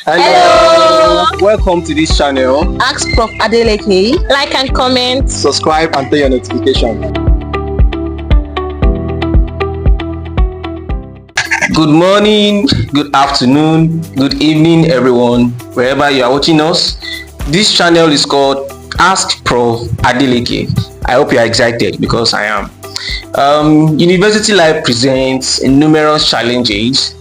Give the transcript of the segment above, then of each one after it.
Hello. Welcome to this channel. Ask Prof Adeleke. Like and comment. Subscribe and turn your notification. Good morning, good afternoon, good evening, everyone, wherever you are watching us. This channel is called Ask Prof Adeleke. I hope you are excited because I am. University life presents numerous challenges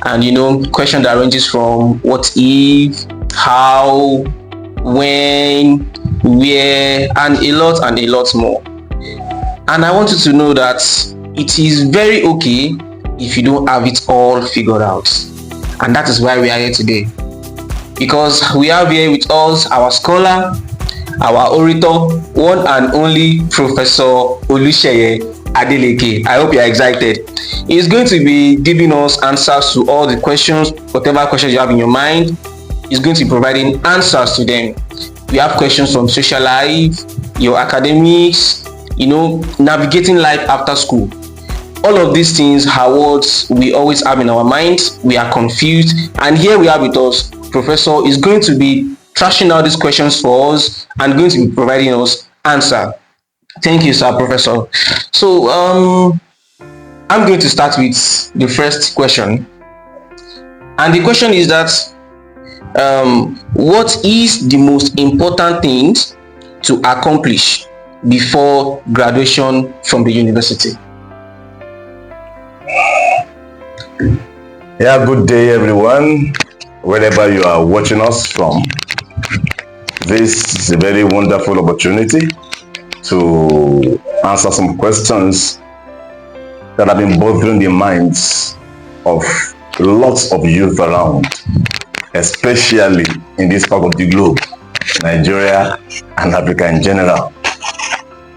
and questions that ranges from what if, how, when, where, and a lot more. And I want you to know that it is very okay if you don't have it all figured out. And that is why we are here today. Because we have here with us our scholar, our orator, one and only Professor Adeleke. I hope you are excited. He is going to be giving us answers to all the questions, whatever questions you have in your mind. He's going to be providing answers to them. We have questions from social life, your academics, navigating life after school. All of these things are what we always have in our minds. We are confused, and here we are with us. Professor is going to be trashing out these questions for us and going to be providing us answer. Thank you, sir, Professor. So I'm going to start with the first question, and the question is that what is the most important thing to accomplish before graduation from the university? Yeah, good day everyone, wherever you are watching us from. This is a very wonderful opportunity to answer some questions that have been bothering the minds of lots of youth around, especially in this part of the globe, Nigeria and Africa in general.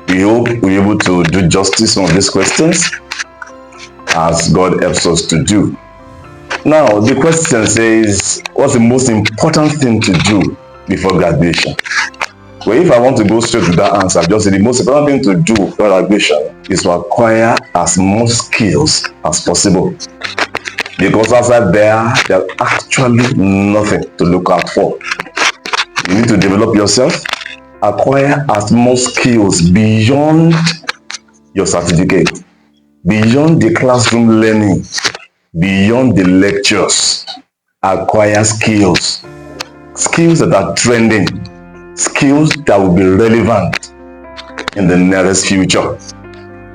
We hope we're able to do justice on these questions as God helps us to do. Now, the question says, what's the most important thing to do before graduation? Well, if I want to go straight to that answer, just say the most important thing to do before graduation is to acquire as much skills as possible. Because outside there, there's actually nothing to look out for. You need to develop yourself, acquire as much skills beyond your certificate, beyond the classroom learning, beyond the lectures. Acquire skills that are trending, skills that will be relevant in the nearest future.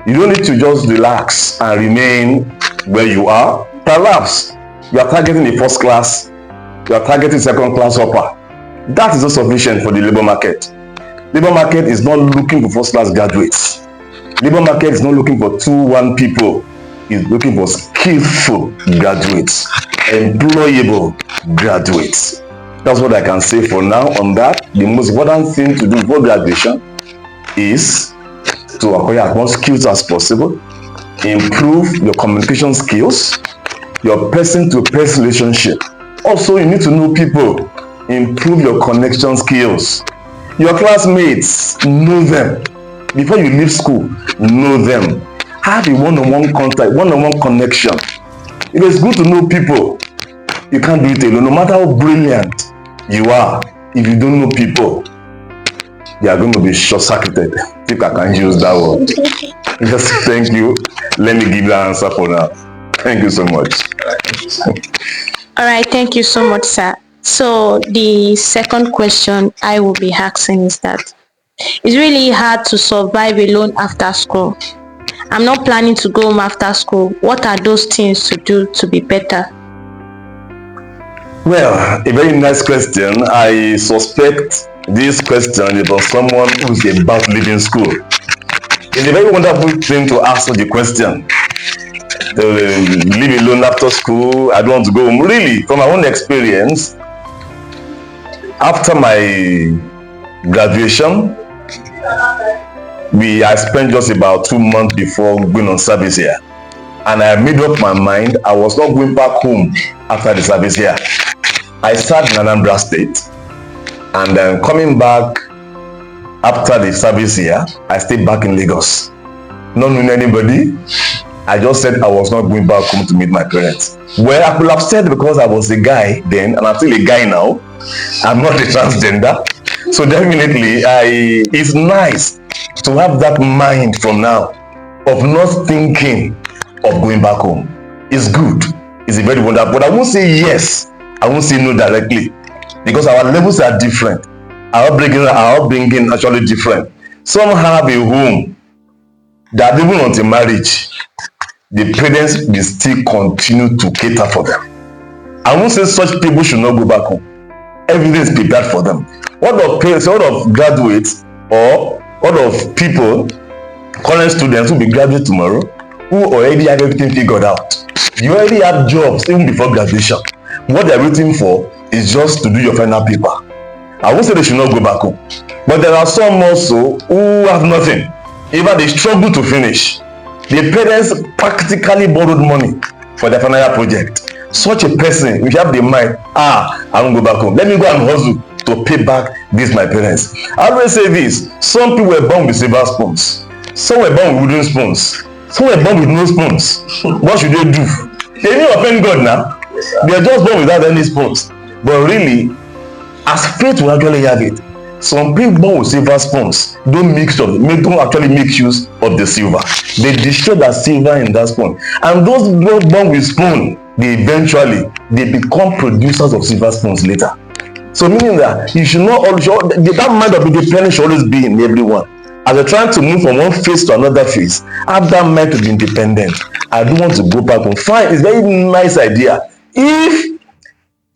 You don't need to just relax and remain where you are. Perhaps you are targeting the first class, you are targeting second class upper. That is not sufficient for the labor market. Labor market is not looking for first class graduates. Labor market is not looking for 2-1 people. It's looking for skillful graduates, employable graduates. That's what I can say for now on that. The most important thing to do before graduation is to acquire as much skills as possible, improve your communication skills, your person-to-person relationship. Also, you need to know people, improve your connection skills. Your classmates, know them. Before you leave school, know them. Have a one-on-one contact, one-on-one connection. It is good to know people. You can't do it alone. No matter how brilliant you are, if you don't know people, you are going to be short-circuited, if I can use that word. Just thank you. Let me give you an answer for now. Thank you so much. All right, thank you so much, sir. So the second question I will be asking is that it's really hard to survive alone after school. I'm not planning to go home after school. What are those things to do to be better? Well, a very nice question. I suspect this question is from someone who's about leaving school. It's a very wonderful thing to answer the question. Live alone after school, I don't want to go home. Really, from my own experience, after my graduation, I spent just about 2 months before going on service here. And I made up my mind I was not going back home after the service here. I started in Anambra State, and then coming back after the service here, I stayed back in Lagos. Not knowing anybody, I just said I was not going back home to meet my parents. Well, I could have said because I was a guy then, and I'm still a guy now. I'm not a transgender. So definitely, it's nice to have that mind from now of not thinking of going back home. It's good. It's a very wonderful. But I won't say yes. I won't say no directly because our levels are different. Our upbringing actually different. Some have a home that even until marriage, the parents will still continue to cater for them. I won't say such people should not go back home. Everything is prepared for them. What of parents, what of graduates, or what of people, current students who will be graduate tomorrow, who already have everything figured out? You already have jobs even before graduation. What they're waiting for is just to do your final paper. I won't say they should not go back home. But there are some also who have nothing. Even they struggle to finish. The parents practically borrowed money for their final project. Such a person, if you have the mind, I won't go back home. Let me go and hustle to pay back this my parents. I always say this, some people were born with silver spoons. Some were born with wooden spoons. Some were born with no spoons. What should they do? They didn't offend God now. They are just born without any spoons. But really, as fate will actually have it, some people born with silver spoons don't actually make use of the silver. They destroy that silver in that spoon. And those born with spoon, they become producers of silver spoons later. So meaning that you should not always, that mind of independence should always be in everyone. As you're trying to move from one phase to another phase, have that mind to be independent. I don't want to go back home. Fine, it's a very nice idea.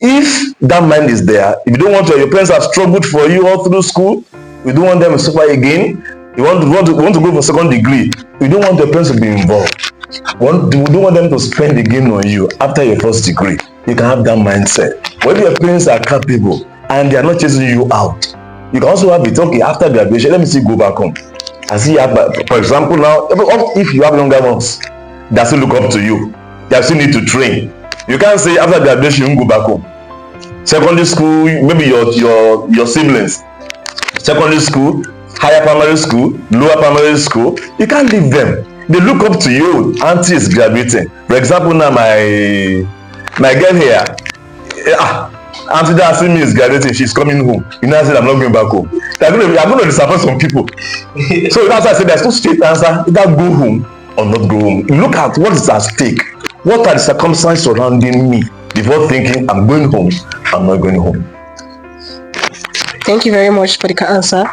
If that mind is there, if you don't want to, your parents have struggled for you all through school, you don't want them to suffer again, you want to go for second degree, you don't want your parents to be involved. You don't want them to spend again on you after your first degree. You can have that mindset. When your parents are capable and they are not chasing you out, you can also have it, okay, after graduation, let me see, go back home. I see, for example, now, if you have younger ones that still look up to you, they still need to train. You can't say after graduation, you go back home. Secondary school, maybe your siblings. Secondary school, higher primary school, lower primary school, you can't leave them. They look up to you. Auntie is graduating. For example, now my girl here, auntie that see me is graduating, she's coming home. You know, I said I'm not going back home. I'm going to disappoint some people. So that's why I said there's no straight answer. Either go home or not go home. Look at what is at stake. What are the circumstances surrounding me before thinking I'm going home, I'm not going home. Thank you very much for the answer.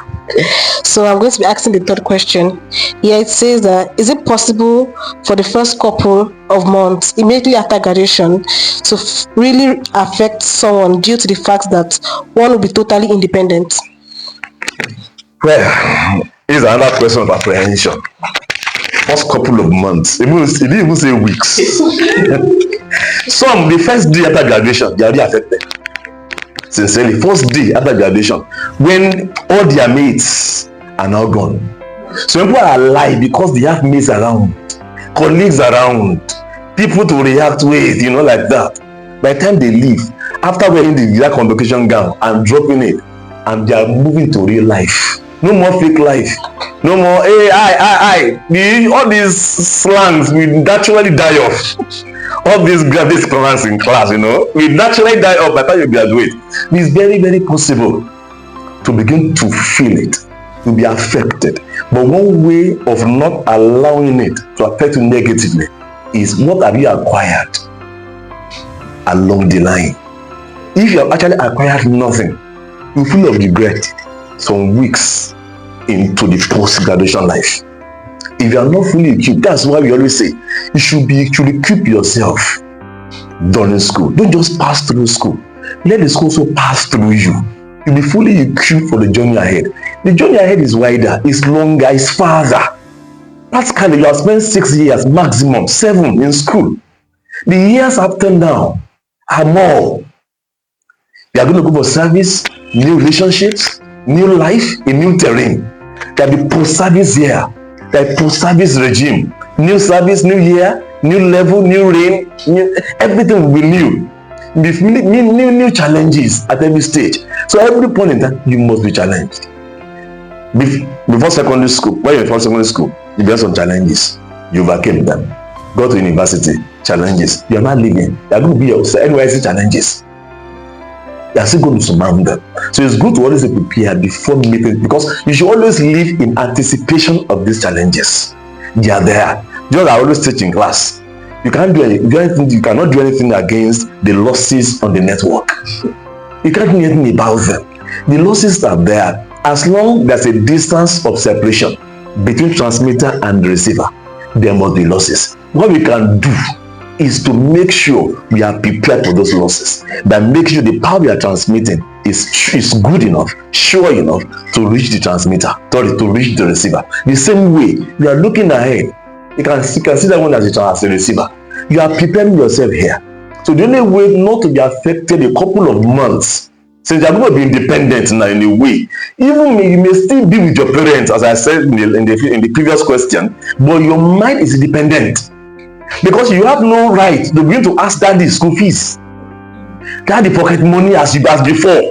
So I'm going to be asking the third question. Here it says that, is it possible for the first couple of months immediately after graduation to really affect someone due to the fact that one will be totally independent? Well, here's another question of apprehension. First couple of months, it didn't even say weeks. Some, the first day after graduation, they are already affected. Sincerely, first day after graduation, when all their mates are now gone. So people are alive because they have mates around, colleagues around, people to react with, like that. By the time they leave, after wearing the convocation gown and dropping it, and they are moving to real life. No more fake life. No more, all these slangs will naturally die off. All these plans in class, will naturally die off by the time you graduate. It's very, very possible to begin to feel it, to be affected. But one way of not allowing it to affect you negatively is, what have you acquired along the line? If you have actually acquired nothing, you feel of regret some weeks into the post-graduation life. If you are not fully equipped, that's why we always say you should equip yourself during school. Don't just pass through school. Let the school also pass through you. You'll be fully equipped for the journey ahead. The journey ahead is wider, is longer, is farther. Practically, you have spent 6 years, maximum 7 in school. The years after now are more. You are going to go for service, new relationships, new life, a new terrain. There will be post-service year, there will be post-service regime, new service, new year, new level, new reign, everything will be new. New challenges at every stage. So every point in time, you must be challenged. Before secondary school, when you're in secondary school, you get some challenges, you overcame them. Go to university, challenges. You're not living. You're going to be your NYC challenges. You're still going to surmount them. So it's good to always be prepared before meeting, because you should always live in anticipation of these challenges. They are there. Just I always teach in class. You can't do anything. You cannot do anything against the losses on the network. You can't do anything about them. The losses are there. As long as there's a distance of separation between transmitter and receiver, there must be losses. What we can do is to make sure we are prepared for those losses, that make sure the power we are transmitting is good enough, sure enough to reach the transmitter, to reach the receiver. The same way you are looking ahead, you can see that one as a receiver. You are preparing yourself here. So the only way not to be affected a couple of months, since you are going to be independent now in a way, even you may still be with your parents, as I said in the previous question, but your mind is independent. Because you have no right to begin to ask daddy school fees, daddy pocket money as before.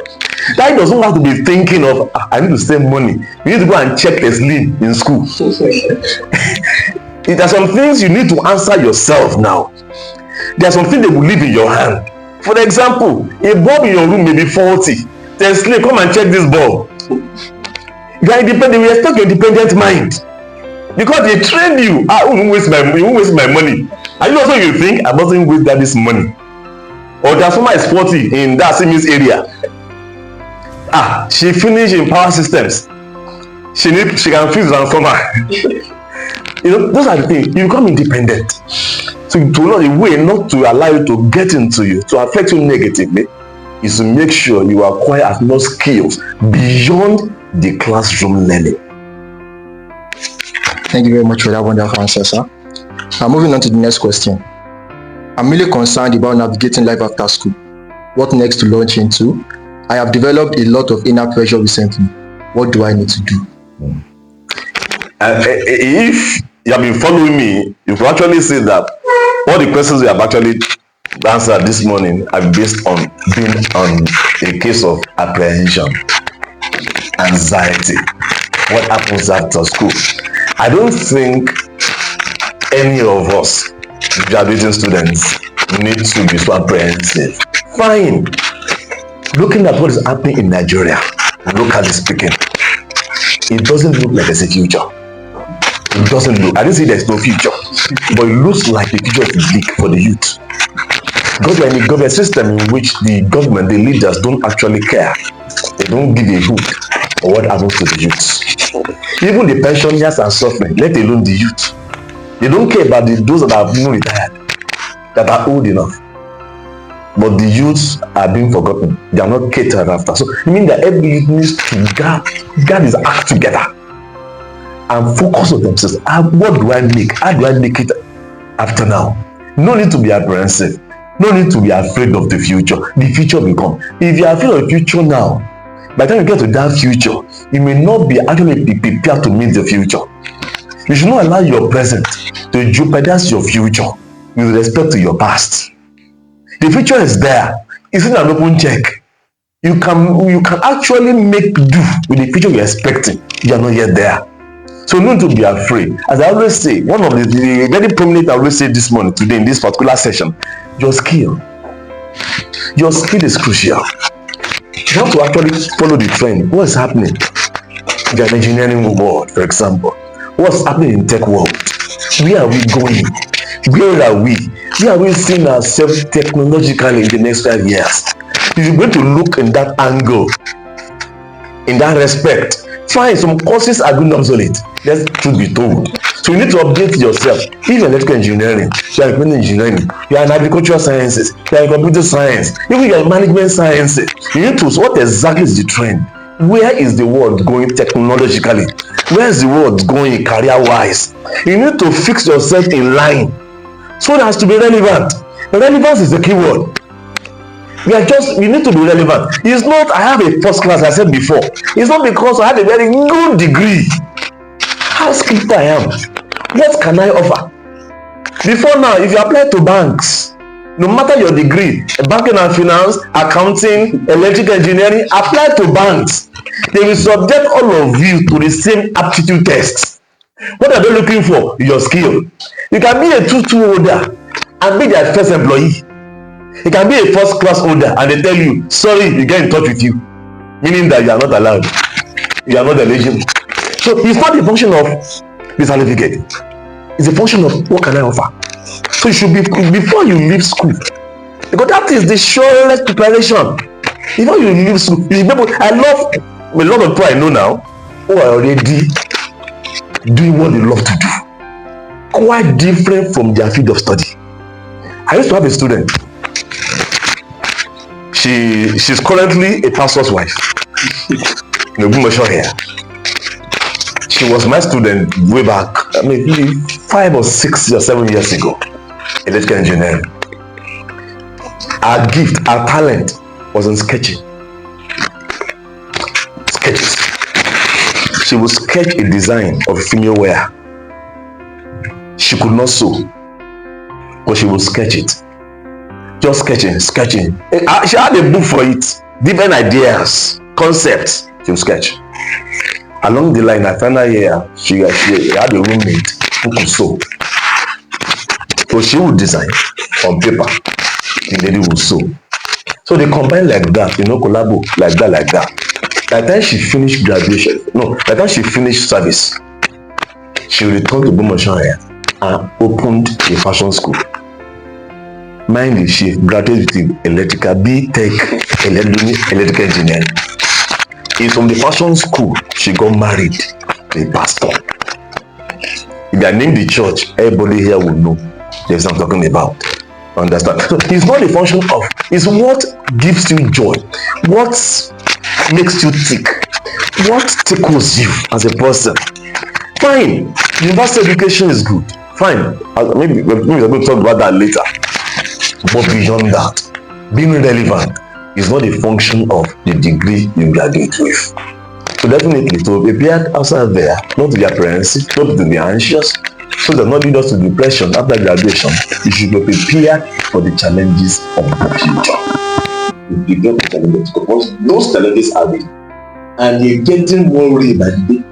Daddy doesn't have to be thinking of, I need to save money. You need to go and check the sleep in school. There are some things you need to answer yourself now. There are some things that will live in your hand. For example, a bulb in your room may be faulty. Then sleep, come and check this bulb. You are independent. We expect your independent mind. Because they train you, I won't waste my money. And you also you think I mustn't waste daddy's money. Or transformer is faulty in that same area. She finished in power systems. She can fix transformer. Those are the things. You become independent. So a way not to allow you to get into you, to affect you negatively, is to make sure you acquire as much skills beyond the classroom learning. Thank you very much for that wonderful answer, sir. Now, moving on to the next question. I'm really concerned about navigating life after school. What next to launch into? I have developed a lot of inner pressure recently. What do I need to do? If you have been following me, you can actually see that all the questions we have actually answered this morning are based on being on a case of apprehension, anxiety. What happens after school? I don't think any of us graduating students need to be so apprehensive. Fine. Looking at what is happening in Nigeria, locally speaking, it doesn't look like there's a future. It doesn't look. I didn't say there's no future, but it looks like the future is bleak for the youth. Because we're in a government system in which the government, the leaders, don't actually care. They don't give a hoot for what happens to the youth. Even the pensioners are suffering, let alone the youth. They don't care about those that have been retired, that are old enough. But the youths are being forgotten. They are not catered after. So it means that every youth needs to guard his act together and focus on themselves. What do I make? How do I make it after now? No need to be apprehensive. No need to be afraid of the future. The future will come. If you are afraid of the future now, by the time you get to that future, you may not be actually prepared to meet the future. You should not allow your present to jeopardize your future with respect to your past. The future is there. It's in an open check. You can actually make do with the future you're expecting. You are not yet there. So no need to be afraid. As I always say, one of the very prominent I always say this morning, today in this particular session, your skill. Your skill is crucial. You have to actually follow the trend. What is happening in the engineering world, for example? What's happening in tech world? Where are we going? Where are we? Where are we seeing ourselves technologically in the next 5 years? If you're going to look in that angle, in that respect, fine, some courses are going obsolete. Let's truth be told. So you need to update yourself. If you're electrical engineering, you are in engineering, you are in agricultural sciences, you are in computer science, even you are in management sciences, you need to, what exactly is the trend? Where is the world going technologically? Where is the world going career-wise? You need to fix yourself in line so that as to be relevant. Relevance is the key word. We need to be relevant. It's not I have a first class, I said before. It's not because I have a very good degree. How skilled I am. What can I offer? Before now, if you apply to banks, no matter your degree, banking and finance, accounting, electrical engineering, apply to banks. They will subject all of you to the same aptitude tests. What are they looking for? Your skill. You can be a 2-2 holder and be their first employee. You can be a first class holder and they tell you, sorry, we get in touch with you. Meaning that you are not allowed. You are not eligible. So it's not a function of the certificate. It's a function of what can I offer. So you should be, before you leave school, because that is the surest preparation. Before you leave school, you should be able, I love a lot of people I know now who are already doing what they love to do. Quite different from their field of study. I used to have a student. She's currently a pastor's wife. Here. She was my student way back, maybe 5 or 6 or 7 years ago. Electrical engineering. Her gift, her talent was in sketching. Sketches. She would sketch a design of a female wear. She could not sew, but she would sketch it. Just sketching. She had a book for it. Different ideas, concepts, she would sketch. Along the line, I found out here, she had a roommate who could sew. So she would design on paper, the lady would sew. So they combined like that, collabo, like that. By the time she finished graduation, by the time she finished service, she returned to Bomoshire and opened a fashion school. Mind you, she graduated with electrical B.Tech electrical engineering. It's from the fashion school she got married to a pastor. If I name the church, everybody here would know there's what I'm talking about. Understand? So it's not a function of, it's what gives you joy, what makes you tick, what tickles you as a person. Fine, university education is good. Fine, maybe we're going to talk about that later. But beyond that, being relevant is not a function of the degree you graduate with. So definitely, to be prepared outside there, not to be apprehensive, not to be anxious, so that not lead us to depression after graduation, you should be prepared for the challenges of the future. You prepare for challenges because those challenges are there, and you're getting more real by the day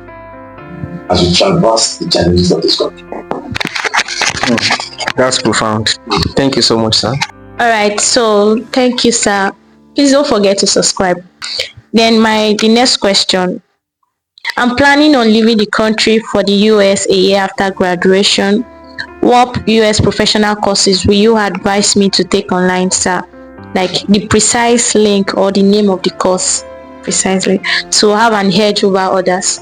as you traverse the challenges of this country. That's profound. Thank you so much, sir. All right, so thank you, sir. Please don't forget to subscribe. Then the next question. I'm planning on leaving the country for the US a year after graduation. What US professional courses will you advise me to take online, sir? Like the precise link or the name of the course, precisely, to have an edge over others.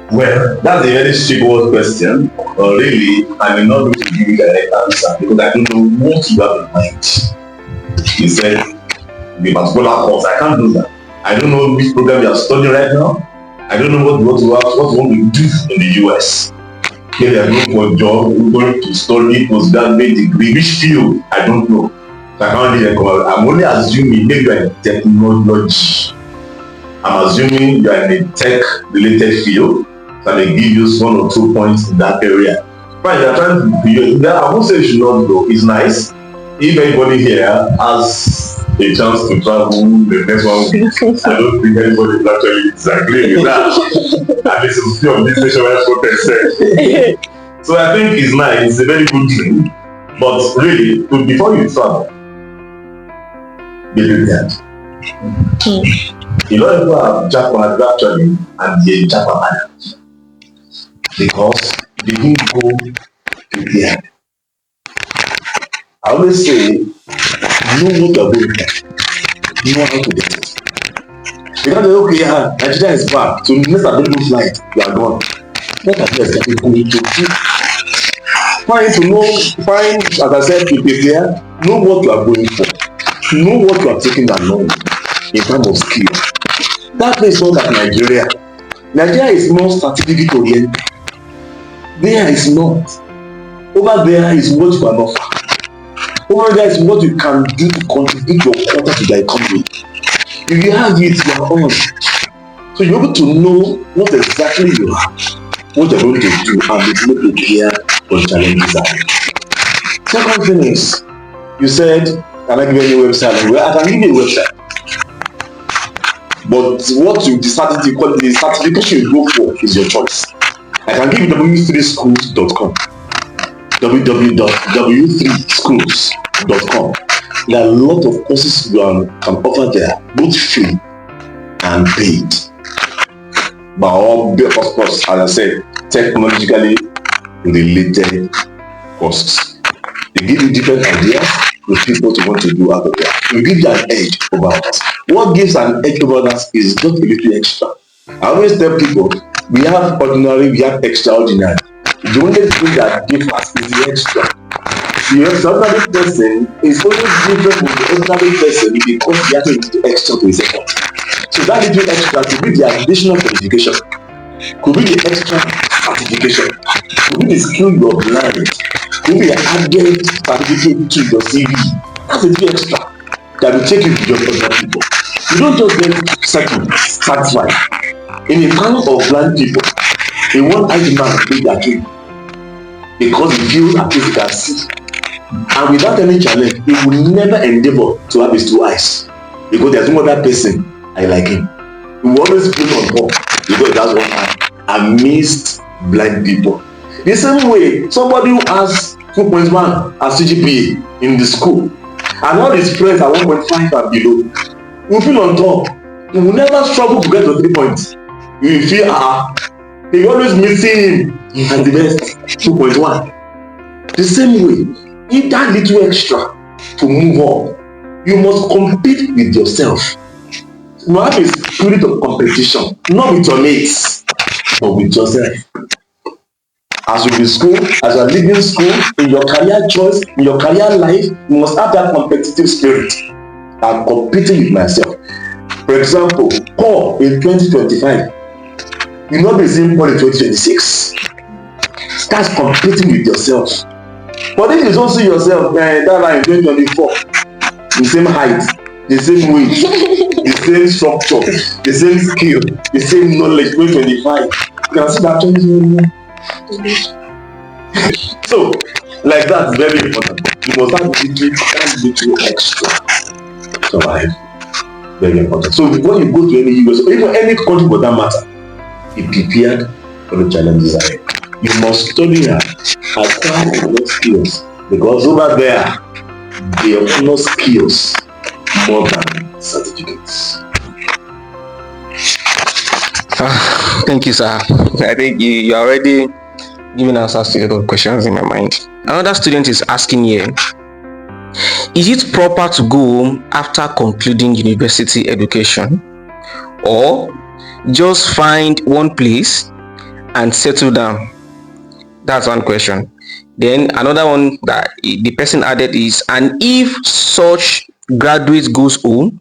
Well, that's a very straightforward question. Really, I may not be able to give you the direct answer because I don't know what you have in mind. You said the particular course. I can't do that. I don't know which program you are studying right now. I don't know what you want to do in the US. Maybe I go for a job, going to study, postgraduate degree, which field? I don't know. So I can't really recommend. I'm only assuming maybe you are in technology. I'm assuming you are in a tech-related field. So they give you 1 or 2 points in that area. Fine, you're trying to be, I won't say you should not go. It's nice. If anybody here has a chance to travel the next 1 week, I don't think anybody will actually disagree with that. At least it's few of this nationwide protest. So I think it's nice. It's a very good thing. But really, before you travel, be prepared. A lot of people have Japan actually and the Japan adults because they didn't go prepared. I always say, know what you're going for, know how to get it. You can't say, okay, Nigeria is bad, so next available flight, you are gone. Let us just get going to find to know, as I said, to prepare, know what you are going for, know what you are taking along in terms of skill. That is not like Nigeria. Nigeria is more certificate oriented. There is not. Over there is what you can offer. Over there is what you can do to contribute your quota to the economy. If you have it, you are on. So you're able to know what exactly you have, what you're going to do, and be able to prepare for the challenges ahead. Second thing is, you said, can I give you a website? Well, I can give you a website. But what you decided to call the certification you go for is your choice. I can give you w3schools.com. www.w3schools.com. There are a lot of courses you can offer there, both free and paid. But all, of course, as I said, technologically related courses. They give you different ideas with people to want to do out of there. We give you an edge over others. What gives an edge over others is just a little extra. I always tell people, we have ordinary, we have extraordinary. The only thing that differs is the extra. The extraordinary person is only different from the ordinary person because he has to do extra to his effort. So that little extra could be the additional qualification, could be the extra certification, could be the skill you have learned, could be an added certificate to your CV. That's a little extra that will take you beyond other people. You don't just get satisfied. In a town of blind people, a one-eyed man will their dream because he feels at least he can see. And without any challenge, he will never endeavor to have his two eyes because there's no other person like him. He will always feel on top because that's one eye amazed blind people. The same way, somebody who has 2.1 as CGPA in the school and all his friends are 1.5 and below, will feel on top. He will never struggle to get to 3 points. You will feel they always missing him at the best 2.1. The same way, in that little extra to move on, you must compete with yourself. You have a spirit of competition, not with your mates, but with yourself. As you be school, as you are leaving school, in your career choice, in your career life, you must have that competitive spirit. I'm competing with myself. For example, Paul in 2025, you not be seeing Paul in 2026. Start competing with yourself. But if you don't see yourself, that in 2024, the same height, the same weight, the same structure, the same skill, the same knowledge, 2025, you can see that 2021. So, like that is very important. You must have little extra to survive. Very important. So when you go to any US or even any country for that matter, be prepared for the challenges ahead. You must study hard, acquire enough skills, because over there they honor skills more than certificates. Thank you, sir. I think you are already giving answers to a lot of questions in my mind. Another student is asking here, is it proper to go home after concluding university education, or just find one place and settle down? That's one question. Then another one that the person added is, and if such graduate goes home,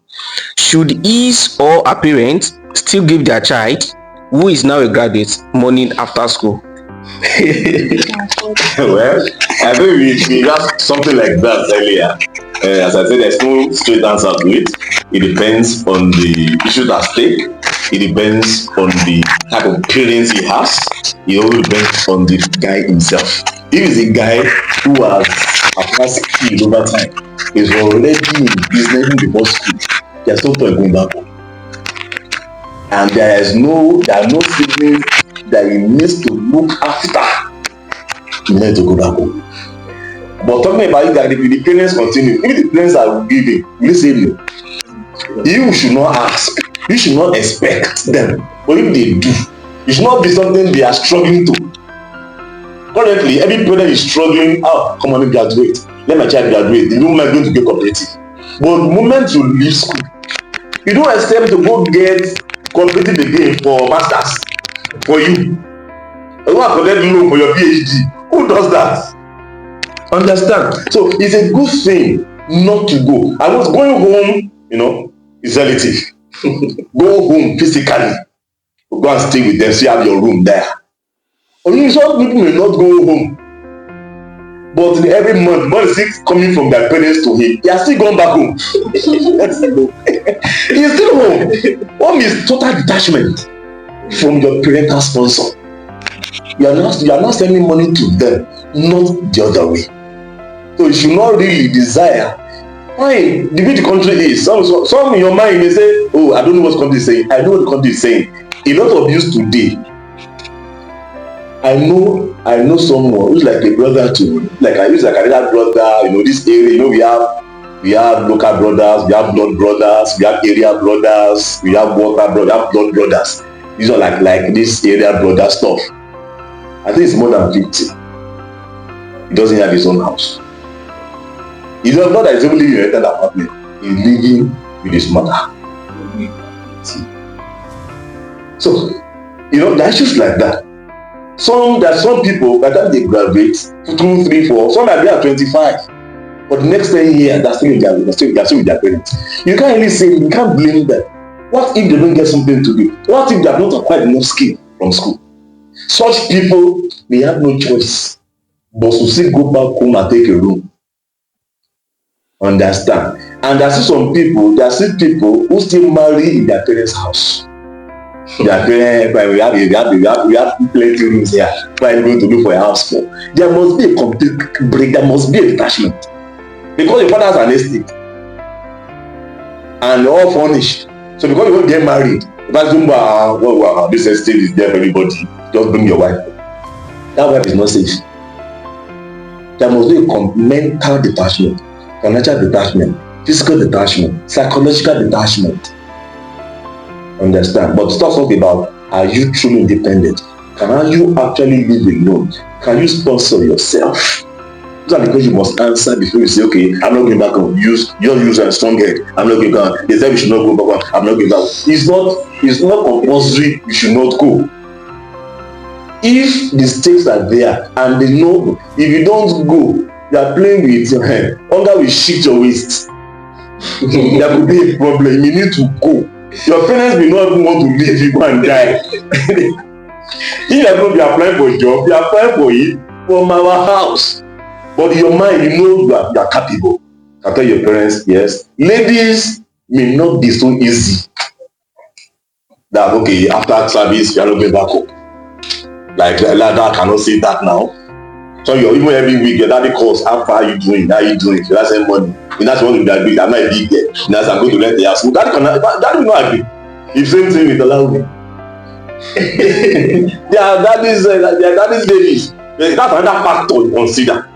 should his or her parents still give their child, who is now a graduate, money after school? Well, I think we asked something like that earlier. As I said, there's no straight answer to it. It depends on the issue at stake. It depends on the type of parents he has. It also depends on the guy himself. If it's a guy who has acquired skills over time, is already in business before school, there's no point going back home. And there are no siblings that he needs to look after. He needs to go back home. But talking about it, that if the parents continue, if the parents are giving, you say no. You should not ask. You should not expect them. But if they do, it should not be something they are struggling to. Currently, every parent is struggling. Come on, graduate. Let my child graduate. They don't mind going to get cooperative. But the moment you leave school, you don't expect to go get cooperative again for masters for you. You want to collect loan for your PhD. Who does that? Understand? So it's a good thing not to go. I was going home, is relative. Go home physically. Go and stay with them, see have your room there. Or some people may not go home. But every month, money is coming from their parents to him. He has still gone back home. He's still home. Home is total detachment from your parental sponsor. You are not sending money to them, not the other way. So you should not really desire. Why? The way the country is. Some in your mind may say, oh, I don't know what the country is saying. I know what the country is saying. A lot of youth today, I I know someone who's like a brother to me. Like I use like another brother, this area, we have local brothers, we have blood brothers, we have area brothers, we have water brothers, we have blood brothers. These are like this area brother stuff. I think it's more than 50. He doesn't have his own house. He does not that he's only living in a rented apartment. He's living with his mother. So, there are issues like that. There are some people, by the time they graduate, 2, 3, 4, some might be at 25. But the next 10 years, they're still with their parents. You can't really say, you can't blame them. What if they don't get something to do? What if they have not acquired enough skill from school? Such people, they have no choice but to still go back home and take a room. Understand? And there are still people who still marry in their parents' house. Their parents, we have plenty rooms here. Why are you going to look for a house for? There must be a complete break. There must be a detachment. Because your father has an estate and you're all furnished. So because you won't get married, this estate is there for everybody. Just bring your wife. That wife is not safe. There must be a mental detachment, financial detachment, physical detachment, psychological detachment. Understand? But let's talk about, are you truly independent? Can you actually live alone? Can you sponsor yourself? Those are the questions you must answer before you say, okay, I'm not going back home. Use a strong head. I'm not going back. They say we should not go back. I'm not going back. It's not compulsory you should not go. If the stakes are there and they know if you don't go, you are playing with your hand. Hunger will shift your waist. There could be a problem. You need to go. Your parents will not even want to leave you and die. If you are going to be applying for a job, you are applying for it from our house. But in your mind, you are capable. You can tell your parents, yes. Ladies may not be so easy. That, okay, after service, you are not going back home. Like that, I cannot say that now. So even every week, your daddy calls, how far are you doing? How are you doing? That's the money. That's what you agree. I'm not a big girl. That's I'm going to rent the house. Daddy will not agree. If same thing with allow me. Daddy's babies. That's another factor to consider.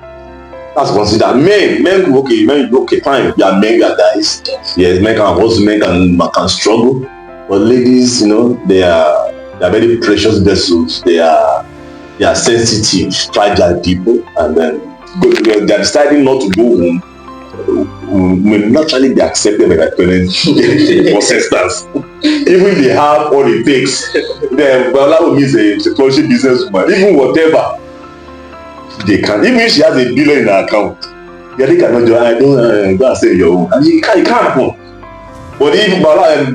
That's considered. Men, okay, fine. You are men, you are guys. Yes, men can also men can struggle. But ladies, they are very precious vessels. They are sensitive, fragile people, and then they are deciding not to go home. Will naturally be accepted by their parents for sisters. Even if they have all it takes, then that means a flourishing businesswoman. Even whatever they can, even if she has $1 billion in her account, they cannot do. I don't go and say your own, and you can't happen. But if Paul has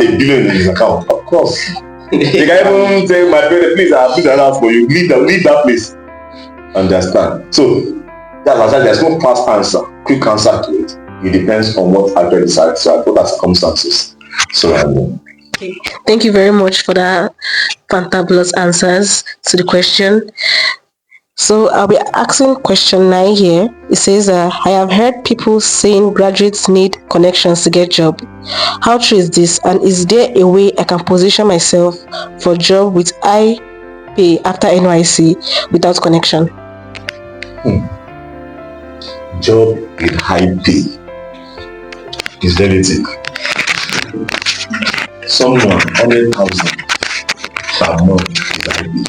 $1 billion in his account, of course, they can even say, my parents, please, I have put that out for you. Leave that place. Understand? So that's why there's no fast answer, quick answer to it. It depends on what actually decides. So what are circumstances. Okay. Thank you very much for that fantabulous answers to the question. So I'll be asking question 9 here. It says, I have heard people saying graduates need connections to get job. How true is this? And is there a way I can position myself for job with high pay after NYC without connection? Job with high pay is relative. Someone 100,000 per month is high pay.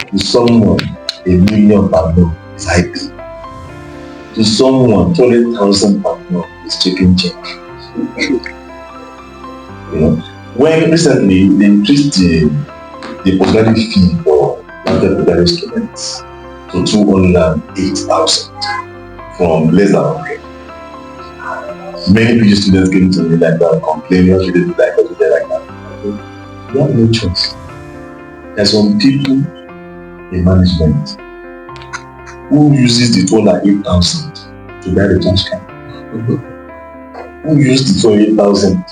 To someone $1 million per month is high pay. To someone 200,000 per month is chicken check. When recently they increased the postgraduate fee for undergraduate students to 208,000 from less than 100. Many PG students came to me like that, complaining, what should they do like that? You have no choice. There's some people in management who uses the 208,000 to buy the cash card. Who used the 208,000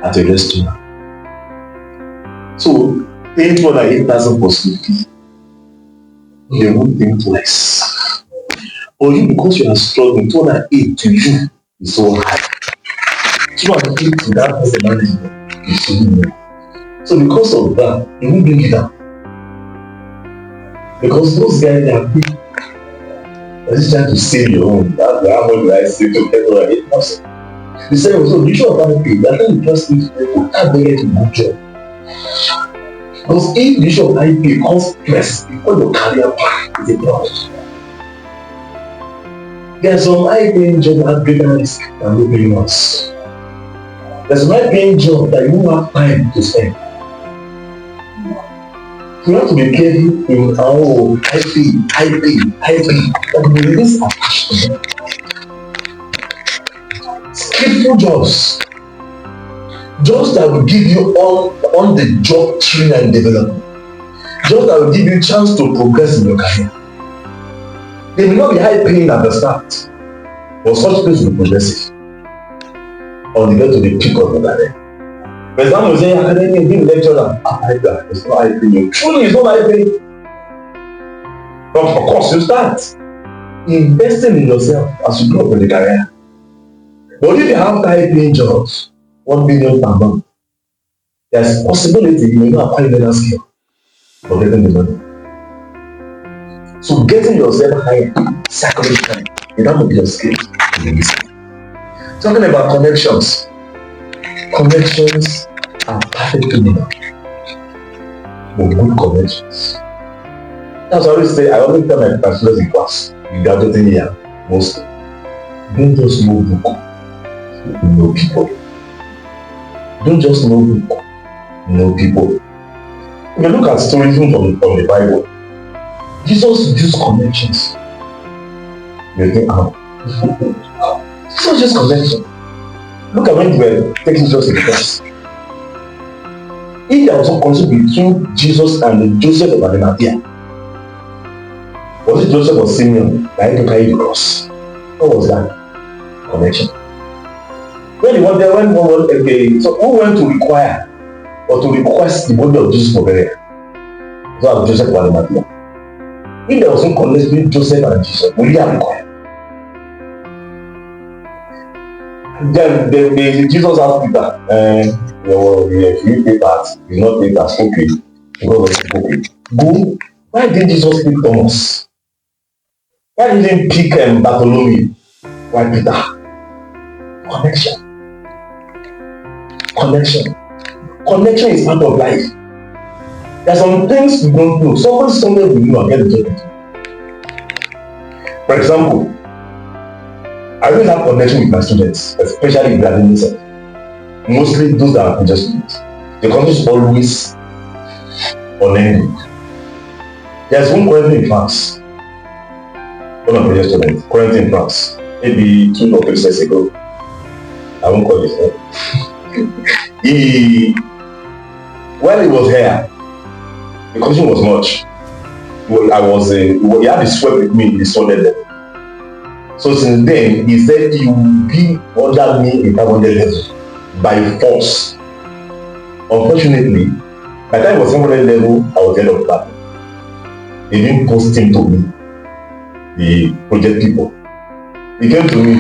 at a restaurant. So paying 208,000 for school fee, they won't think twice. Or you, because you are struggling, 208 to you is so high. 208 to that person management is so low. So because of that, they won't bring it down. Because those guys are big. They're just trying to save your own. That's how much I save to get over it. The same also, you should have paid. That's why you just need people can't get a good job. Because if you should have paid cause stress before your career path is a problem. There's some high-paying job that have greater risk than low-paying ones. There's some high-paying job that you won't have time to spend. You have to be careful in how high pay. But we release our passion. Skillful jobs. Jobs that will give you on the job training and development. Jobs that will give you a chance to progress in your career. They may not be high paying at the start, but such things will be progressive on the way to the peak of your career. For example, say academic being lecturer, it's not high paying. Truly, it's not high paying. But of course, you start investing in yourself as you grow up in the career. But if you have high paying jobs, 1 million per month, there's possibility you may not acquire learner skill for getting the money. So getting yourself higher psychologically, you have to be your skills. Talking about connections. Connections are perfectly enough. But good connections. That's what I always tell my students in class, in graduating here, mostly. Don't just know book, know people. Don't just know book, know people. If you look at stories from the Bible, Jesus used connections. You think, Jesus used connections. Look at when they were taking Jesus to the cross. If there was some connection between Jesus and Joseph of Arimathea, was it Joseph or Simeon that had to carry the cross? What was that connection? When you went there, so who went to require or to request the body of Jesus for burial? So was Joseph of Arimathea. If there was some connection between Joseph and Jesus, would he have required? Then Jesus asked Peter, if you pay that, you not pay that, okay. Because of okay. Go. Why didn't Jesus pick Thomas? Why didn't he pick Bartholomew? Why Peter? Connection. Connection is part of life. There are some things we don't know. Somewhere we know and get the job. For example, I always have connection with my students, especially in the academic sector. Mostly those that are major students. The connection is always unending. There's one currently in France. One of my major students, currently in France. Maybe 2 or 3 years ago. I won't call his name. While he was here, the connection was much. He had a sweat with me in the solid level. So since then, he said he will be under me in 500 level by force. Unfortunately, by the time it was 700 level, I was the end of that. They didn't post him to me, the project people. He came to me, I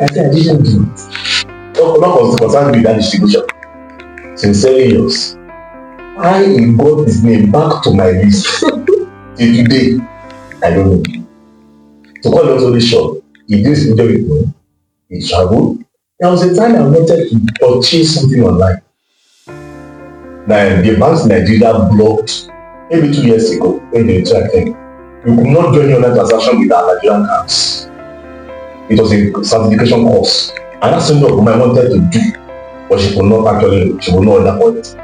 said I didn't do it. Not concerned with that distribution. Sincerely yours. I got his name back to my list. Till today, I don't know. To cut long story short, he did this video with me. He traveled. There was a time I wanted to purchase something online. Now, the banks in Nigeria blocked maybe 2 years ago when they tried thing. You could not join your online transaction with our Nigerian banks. It was a certification course. And that's something of I wanted to do, but she could not afford it.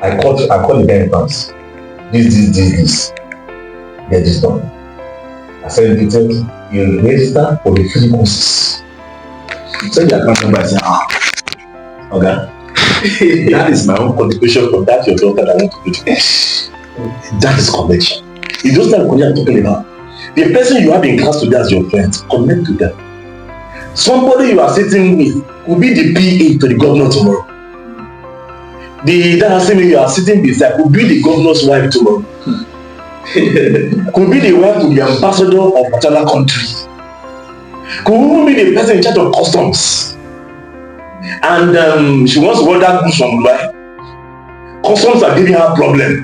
I called the guy in France. This. Get this done. I sent details. You register for the free courses. Send your account number and say, okay. That is my own contribution for that your daughter that I want to do. That is connection. You don't start connecting talking about. The person you have in class today as your friend, connect to them. Somebody you are sitting with could be the PA to the governor tomorrow. That assembly you are sitting beside could be the governor's wife tomorrow. Could be the wife to the ambassador of a particular country. Could even be the person in charge of customs. And she wants to order goods from Dubai. Customs are giving her problem.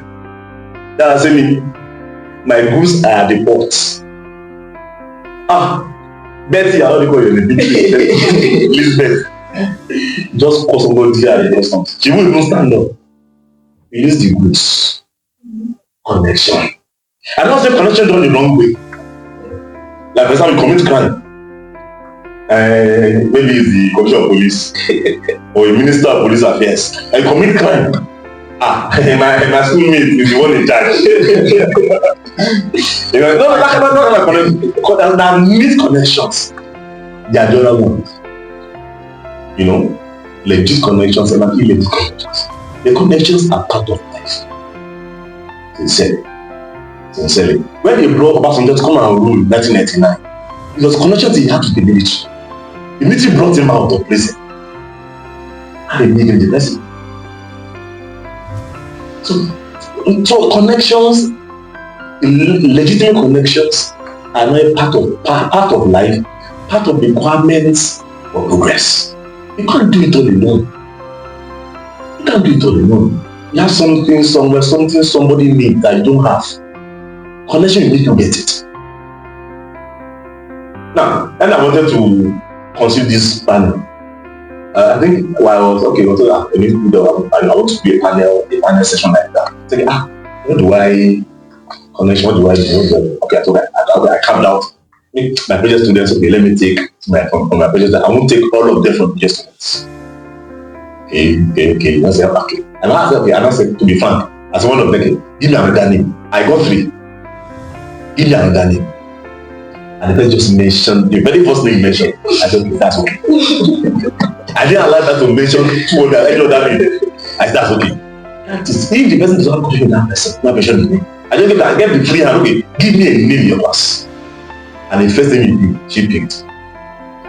That assembly. My goods are at the port. Betty, I don't call you the big Elizabeth. Just call somebody there and do something. She won't even stand up. Release the goods. Connection. I don't say connection done the wrong way. Like for example, you commit crime. Maybe it's the commissioner of police or a minister of police affairs. I commit crime. My schoolmate is the one in charge. You know, no, that meet connections. They are the other ones. You know, legit connections and illegit connections. The connections are part of life. Sincerely. When they brought Obasanjo to come and rule in 1999, it was connections he had to the military. The military brought him out of prison. And they made him the person. So connections, legitimate connections, are not part of life, part of the requirements of progress. You can't do it all alone. You can't do it all alone. You have something somewhere, something somebody needs that you don't have. Connection, you need to get it. Now, and I wanted to consider this panel. I think while I was I want to do a panel session like that. Thinking, what do I connection? What do I do? Okay, I thought I carved out my previous students. Okay, let me take from my previous. I won't take all of them from previous students. Okay. That's okay. And I said, to be frank, as one of them, give me another name. I got 3. Give me another name. And the person just mentioned the very first name you mentioned. I said, okay, that's okay. I didn't allow that to mention any other name. I said, that's okay. If the person does not question that person, not mention the name, I just get the free hand. Okay, give me a name in your class. And the first name she picked,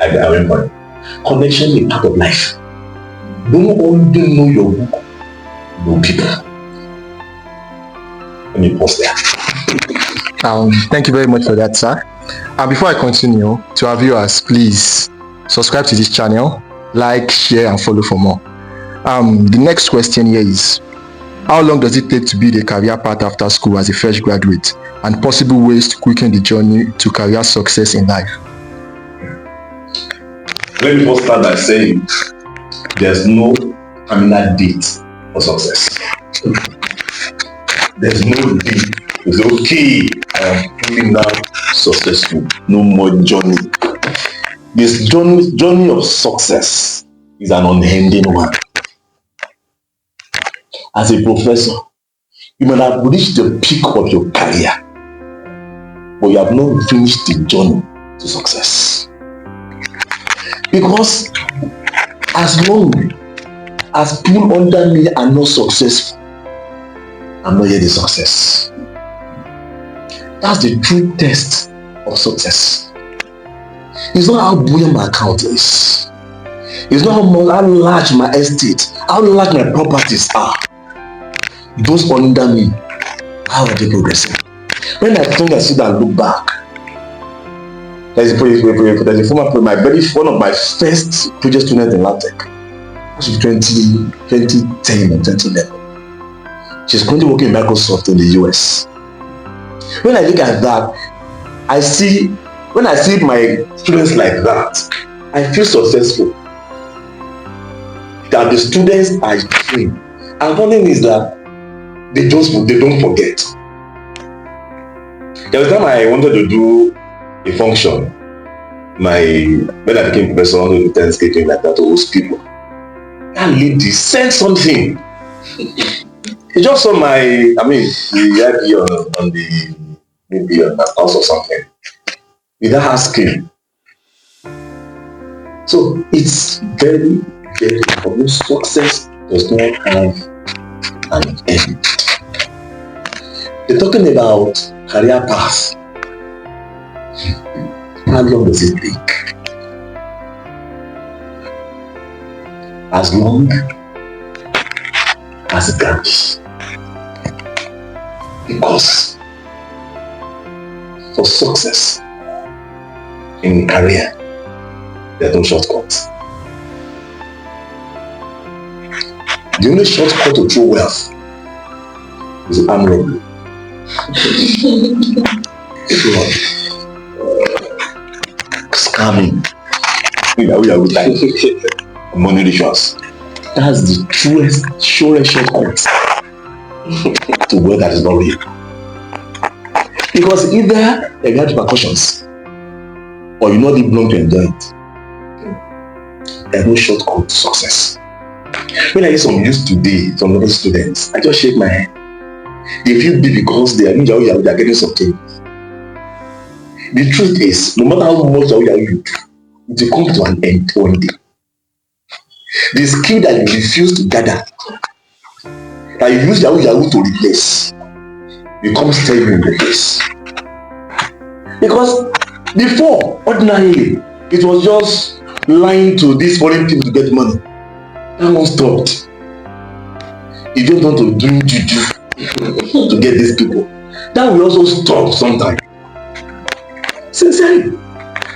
I went for it. Connection is part of life. Don't only know your book, know people. Let me pause there. Thank you very much for that, sir. And before I continue, to our viewers, please subscribe to this channel, like, share, and follow for more. The next question here is, how long does it take to build a career path after school as a fresh graduate, and possible ways to quicken the journey to career success in life? Let me first start by saying there's no terminal date for success. There's no date. It's okay, I am feeling now successful. No more journey. This journey of success is an unending one. As a professor, you might have reached the peak of your career, but you have not finished the journey to success. Because as long as people under me are not successful, I'm not yet a success. That's the true test of success. It's not how buoyant my account is. It's not how large my estate, how large my properties are. Those under me, how are they progressing? When I turn and sit and look back, there's a former, one of my first project students in LabTech. Actually 2010 or 2011. She's currently working in Microsoft in the US. When I look at that, when I see my students like that, I feel successful. That the students are trained. And one thing is that they don't forget. There was a time I wanted to do a function. When I became professor, I wanted to Thanksgiving like that to host people. That lady said something. He just saw the idea on the maybe on the house or something, without asking. So it's very, very important. Success does not have an end. They're talking about career path. How long does it take? As long as it can be. Because for success in career, there are no shortcuts. The only shortcut to true wealth is armed robbery. Scamming. Yahoo type. Money rituals. That's the truest, surest shortcut to where that is not real. Because either you have repercussions or you not belong to enjoy it. There's no shortcut to success. When I hear some news today from other students, I just shake my head. They feel big because they are getting something. The truth is, no matter how much you do, it will come to an end one day. The skill that you refuse to gather, that you use Yahoo to replace, becomes staring in the face. Because before, ordinarily, it was just lying to these foreign people to get money. That one stopped. You don't want to do juju to get these people. That will also stop sometime. Sincerely.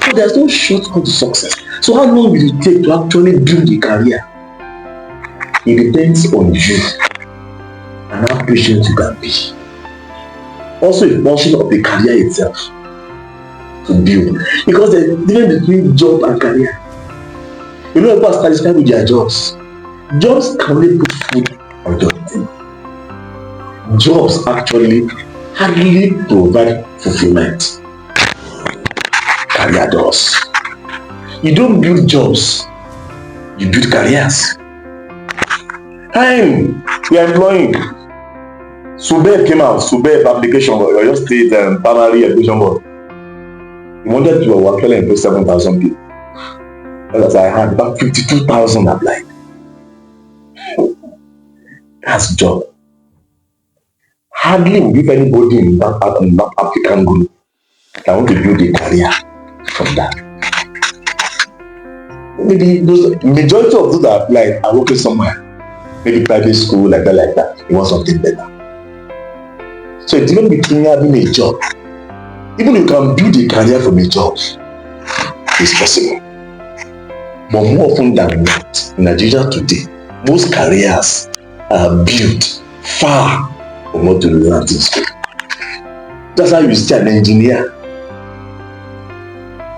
So there's no shortcut to success. So how long will it take to actually build a career? It depends on you and how patient you can be. Also a portion of the career itself to build. Because there's a difference between job and career. You know, people are satisfied with their jobs. Jobs can only put food on your table. Jobs actually hardly provide fulfillment. Career does. You don't build jobs, you build careers. We are employing. Subeb came out, Subeb application board, your state primary education board. He wanted to actually employ 7,000 people. As I had about 52,000 applied. That's job. Hardly will give anybody in that applicant group that want to build a career from that. Maybe those majority of those that applied are working somewhere, maybe private school, like that. You want something better. So it's even between having a job. Even you can build a career from a job, it's possible. But more often than not, in Nigeria today, most careers are built far from what you learn in school. That's how you see an engineer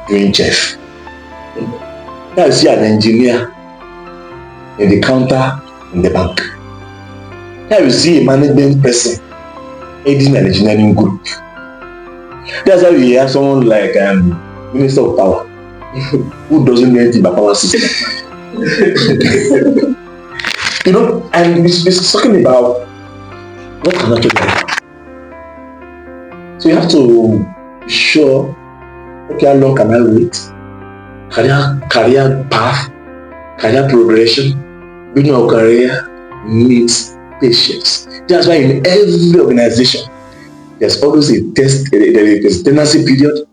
doing chef. Now you see an engineer in the counter in the bank. Now you see a management person heading an engineering group. That's how you hear someone like Minister of Power who doesn't know anything about power system. You know, and it's talking about what can actually happen. So you have to be sure, okay, how long can I wait? Career path, career progression, building your career needs patience. That's why in every organization, there's always a test, there's a tenancy period,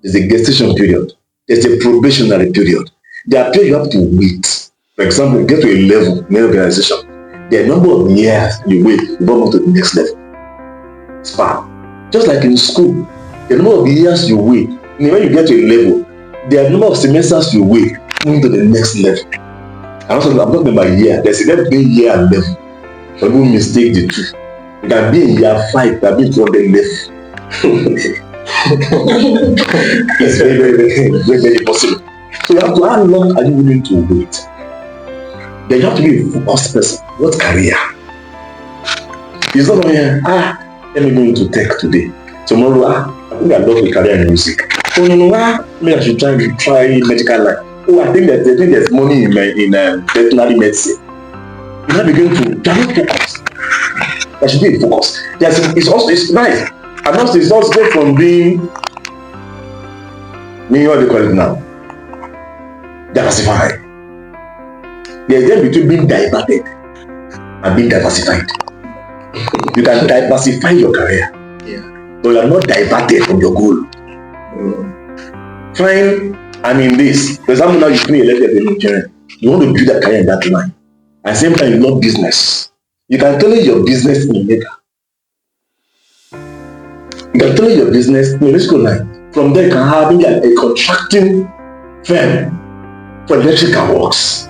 there's a gestation period, there's a probationary period. There are periods you have to wait. For example, you get to a level in an organization, there are a number of years you wait before moving to the next level. It's far. Just like in school, the number of years you wait, when you get to a level, there are a number of semesters you wait moving to the next level. I'm talking about year. There's a difference between year and level. Some people mistake the two. You can be in year 5, you can be in 200 level. It's very, very possible. So you have to, how long are you willing to wait? Then you have to be a focused person. What career? It's not only, let me go into tech today. Tomorrow, I think I love a career in music. Oh, no, maybe I should try medical line. Oh, I think there's money in veterinary medicine. You now begin to focus. There should be a focus. It's nice. And also it's also from being what they call it now, diversified. There's a difference between being diverted and being diversified. You can diversify your career, but you are not diverted from your goal. Fine, I'm in this. For example, now you feel elected as an engineer. You want to build a career in that line. At the same time, you love business. You can tell your business in Mecca. You can tell your business in a musical line. From there, you can have a contracting firm for electrical works.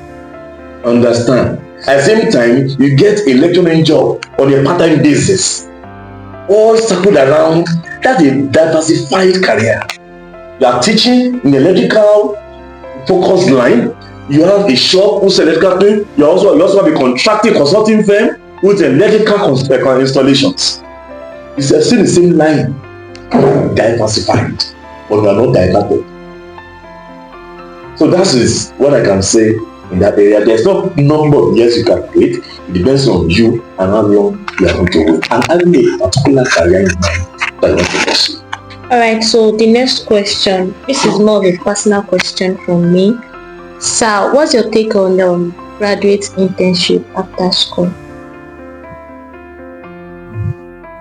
Understand? At the same time, you get a lecturing job on a part-time basis. all circled around. That's a diversified career. You are teaching in electrical focused line. You have a shop who's electrical thing. You also have a contracting consulting firm with electrical installations. It's still the same line, diversified, but we are not diverted. So that is what I can say in that area. There's no number of years you can create. It depends on you and how long you are going to wait. And having a particular career in mind that you want to pursue. Alright, so the next question. This is more of a personal question from me. Sir, what's your take on graduate internship after school?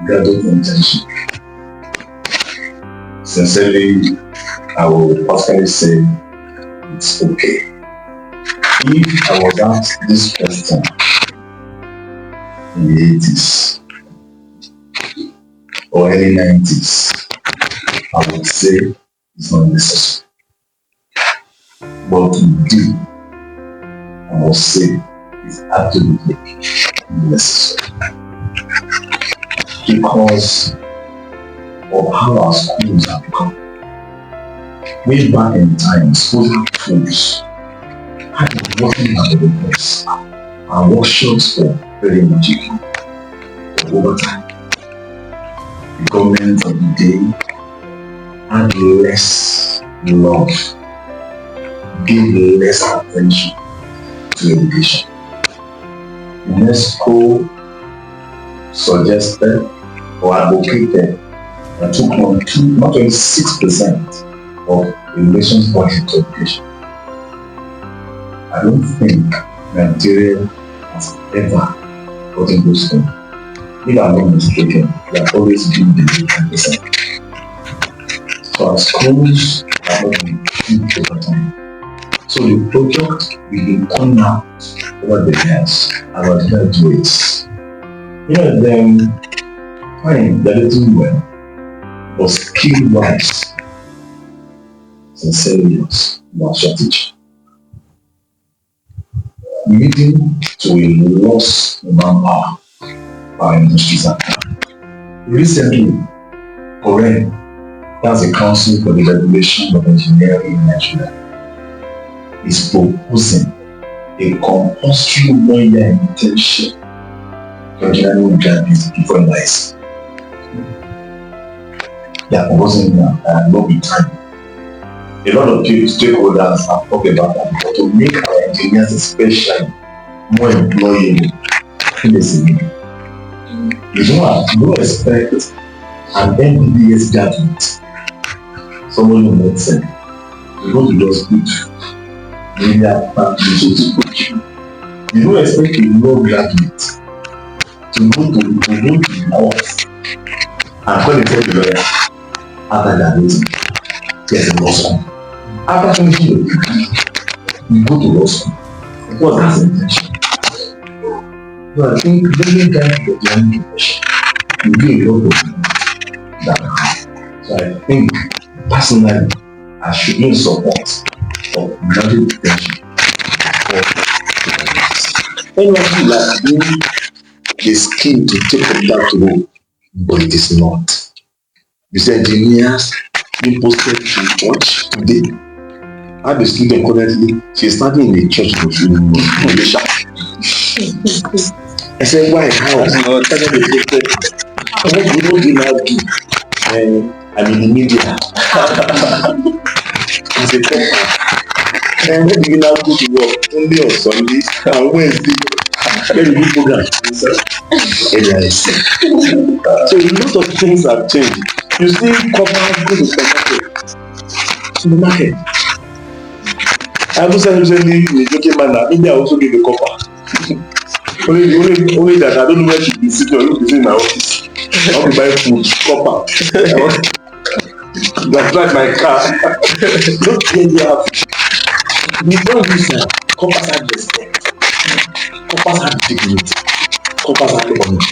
Graduate internship. Sincerely, I would personally say it's okay. If I was asked this question in the 80s or early 90s, I would say it's not necessary. But today, I must say it's absolutely necessary. Because of how our schools have become. Way back in time, schools had tools. Had been working at the reverse. Our workshops were very much equal. But over time, the government of the day had less love, gave less attention to education. UNESCO suggested or advocated and took on not only 6% of the nation's budget to education. I don't think Nigeria has ever gotten those things. If I'm not mistaken, they have always been below 10%. So our schools have not been huge over time. So the product we've been coming out over the years, our graduates, them fine, they're doing well, but skill-wise, sincerely, not shortage. Leading to a loss in manpower by industries. Recently, COREN, that's the Council for the Regulation of Engineering in Nigeria, is proposing a compulsory 1-year internship for engineering graduates before NYSC. They are proposing now and not be time. A lot of people, stakeholders have talked about that, but to make our engineers especially more employable in the city. You don't expect an MBBS graduate, someone who medicine, to go to those schools. You don't expect a law graduate to go to the court and call himself a lawyer after graduating. Yes, in law school. After finishing your degree, you go to law school. Because that's the intention. So I think very guys get their own profession. You do a lot of that. So I think personally, I should be in support of graduate internship. Anyone who like doing the skill to take up that role, but it is not. These engineers being posted to church today. I have a student currently, she's studying in a church in Malaysia. I said, why? How? I what we don't do now do? I'm in the media. As a couple. And what do you now go to work? Only on Sundays and Wednesday. Then you do program. So a lot of things have changed. You see couples go to the market. I also said recently in a joking manner, maybe I also give a copper. only that I don't know where she be sitting or if in my office. I want to buy food, copper. That's like my car. Don't get you happy. Before this coppers have respect. Coppers have dignity. Coppers have honor.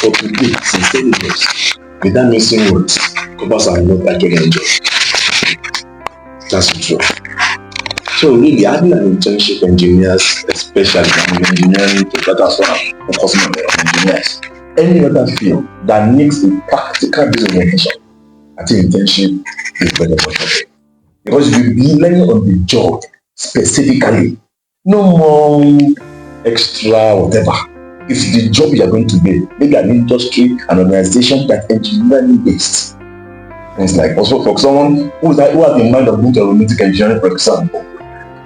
But today, sincerely, without missing words, coppers are not actually enjoyed. That's true. So really, having an internship engineers, especially in engineering, that's what I'm focusing on engineers, any other field that needs a practical based orientation, I think internship is better for you. Because you'll be learning on the job specifically. No more extra whatever. It's the job you are going to be. Maybe an industry, an organization that engineering based. And it's like also for someone who has in mind of going to aeronautic engineering, for example,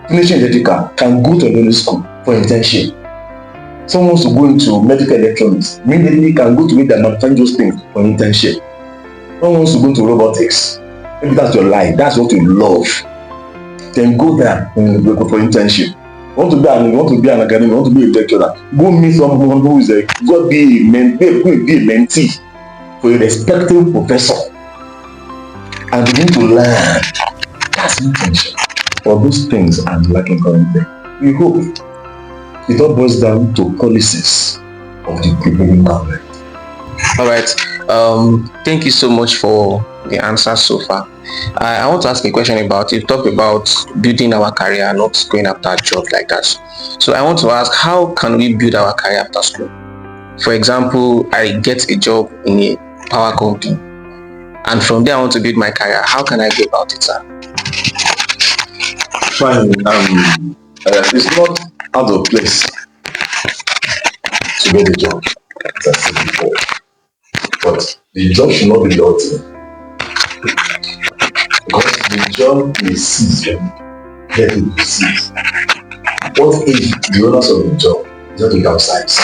finishing electrical can go to a school for internship. Someone wants to go into medical electronics, immediately can go to make that manufacturing those things for internship. Someone wants to go into robotics, maybe that's your life, that's what you love. Then go there and go for internship. You want to be an academic, you want to be a lecturer, go meet someone who is go be a mentee for a respected professor and begin to learn. That's internship. For those things I'm lacking currently. We hope it all boils down to policies of the prevailing government. All right. Thank you so much for the answers so far. I want to ask a question about, you talked about building our career, not going after a job like that. So I want to ask, how can we build our career after school? For example, I get a job in a power company, and from there I want to build my career. How can I go about it, sir? Fine. It's not out of place to get a job, as I said before. But the job should not be the ultimate. Because the job is season, let it be season. What if the owners of the job is not to downsize?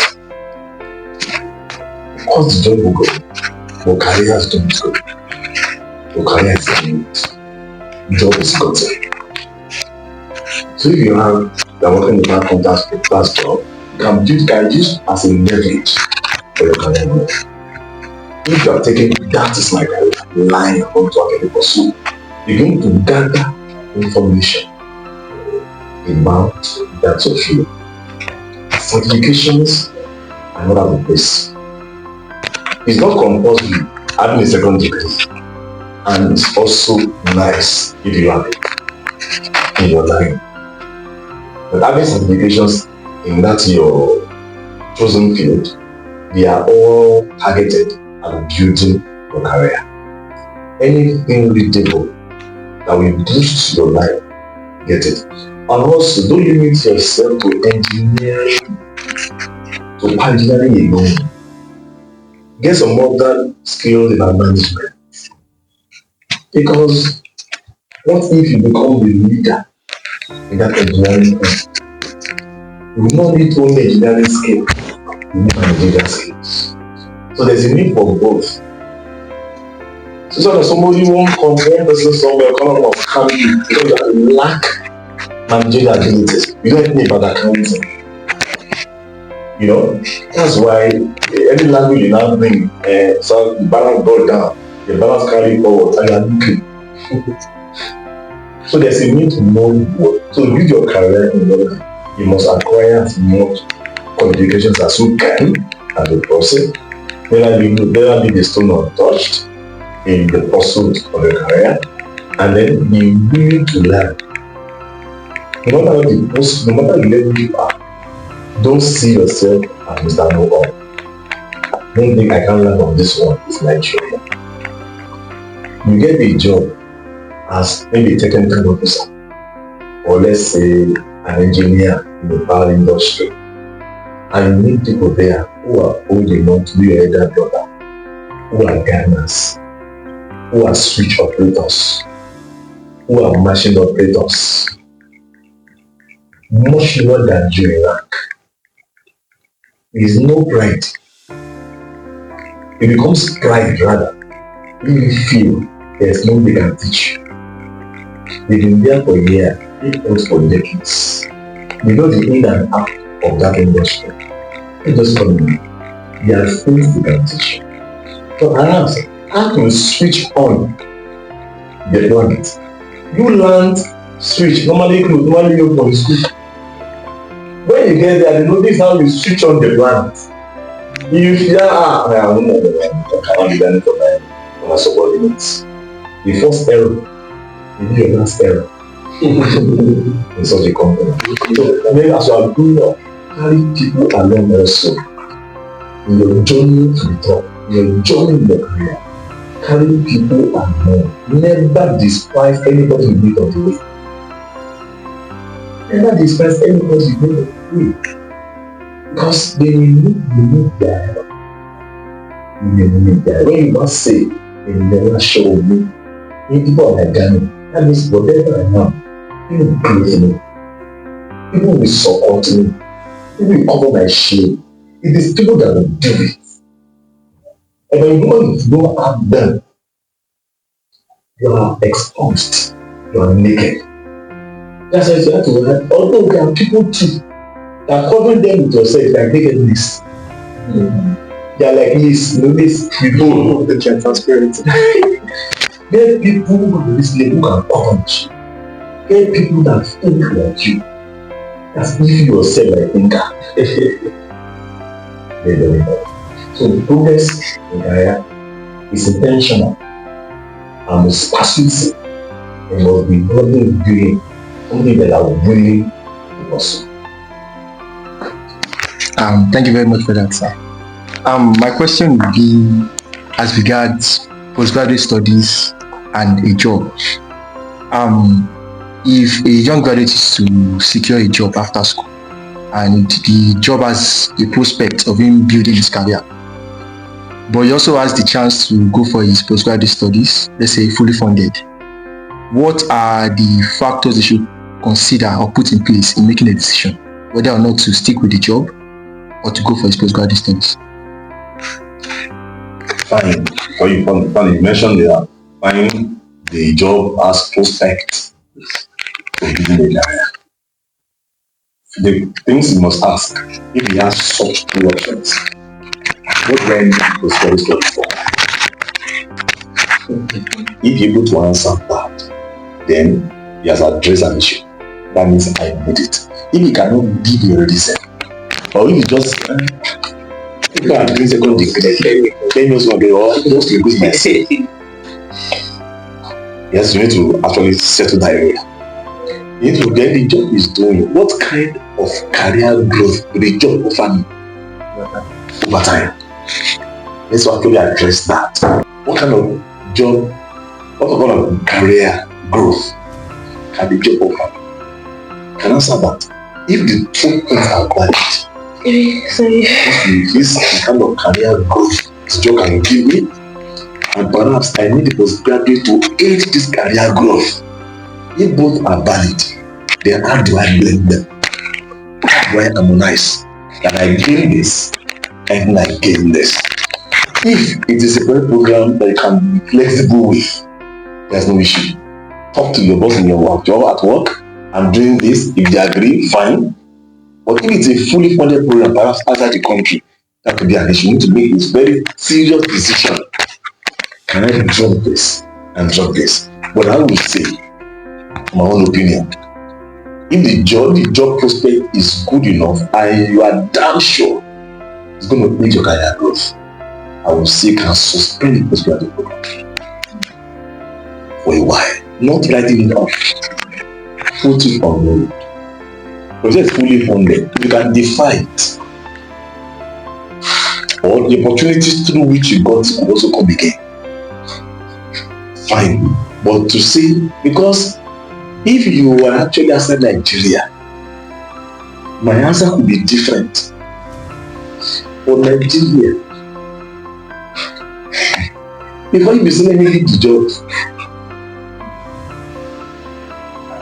Of course the job will go, but careers don't go. Your career is the job is gotten. So if you are working in a class job, you can use as a leverage for your career growth. If you are taking that is my career line I'm going to actually pursue, you're going to gather information about that of you. Certifications are not out of place. It's not compulsory having a second degree, and it's also nice if you have it in your line. But having certifications in that your chosen field, they are all targeted at building your career. Anything readable that will boost your life, get it. And also, don't limit yourself to engineering, to engineering alone. Get some other skills in our management. Because what if you become the leader in that engineering field? You will not need only engineering skills, you need managerial skills. So there's a need for both. So that somebody won't come, one person somewhere come up carry you because you lack managerial abilities. You don't need about accounting. You know, that's why any language you now bring, so the balance go down, the balance carry forward, and you are looking. So there's a need to know what. So build your career in order. You must acquire as much qualifications as you can as a person. Never leave the stone untouched in the pursuit of a career, and then be willing to learn. No matter what the post, no matter the level you are, don't see yourself as Mr. Know-all. Don't think I can't learn from this one, it's my job. You get a job as maybe a technical officer, or let's say an engineer in the power industry, and you need people there who are old enough to be your elder brother, who are gunners, who are switch operators, who are machine operators, much more than you in rank. There is no pride. It becomes pride rather. You feel there's no they can teach you. They've been there for years, they've worked for decades. They know the in and out of that industry. They just come in. There are things they can teach you. So I ask, how to switch on the planet? You learn switch. Normally you from school. When you get there, they notice how you switch on the planet. You feel I don't know I cannot be learning from my subordinates. The first error, you do your last error in such a company. So then as you are growing up, carry people along also. in your journey to the top, in your journey in your career, carry people and more. Never despise anybody you meet on the way. Never despise anybody you meet on the way. Because they will need their help. You will need their help. When you must say, they never show me. If people are like Ghana, that means whatever I am, people will praise me. People will support me. People will cover my shame. It is people that will do it. And when you don't have them, you are exposed. You are naked. That's why you have to learn. Although there are people too that are covering them with yourself like nakedness. They are like this, this people that are transparent. There are people who are listening who can punch. There are people that think like you. That's if you yourself like thinker. Very important. So progress in career is intentional and is pursuit. It must be only doing something that are willing to pursue. Thank you very much for that, sir. My question would be as regards postgraduate studies and a job. If a young graduate is to secure a job after school and the job has a prospect of him building his career, but he also has the chance to go for his postgraduate studies, let's say fully funded, what are the factors they should consider or put in place in making a decision whether or not to stick with the job or to go for his postgraduate studies? Fine. What you mentioned there, find the job as prospect for building a career. The things you must ask, if he has such two options, what then postgraduate study for? If you're able to answer that, then he has addressed an issue. That means I need it. If he cannot give you a reason, or if you just people are doing second degree, then you also get all just a business. Yes, you need to actually settle that area. You need to get the job is doing. What kind of career growth will the job offer me over time? Let's actually address that. What kind of job, what kind of career growth can the job offer me? Can answer that. If the two things are valid, if this kind of career growth this job can give me, and perhaps I need a postgraduate to aid this career growth. If both are valid, then how do I blend them? How do I harmonize? That I gain this and I gain this. If it is a program that you can be flexible with, there's no issue. Talk to your boss in your work. You're at work, I'm doing this. If they agree, fine. But if it's a fully funded program, perhaps outside the country, that could be an issue. You need to make this very serious decision. Can I drop this and drop this? But I would say, my own opinion, if the job prospect is good enough and you are damn sure it's going to aid your career growth, I would say can suspend the postgraduate program for a while. Not writing it off. Put it on hold. But it's fully funded. You can defy it. Or the opportunities through which you got will also come again. Fine. But to say, because if you were actually outside Nigeria, my answer could be different. For Nigeria, before you be saying let me leave the job,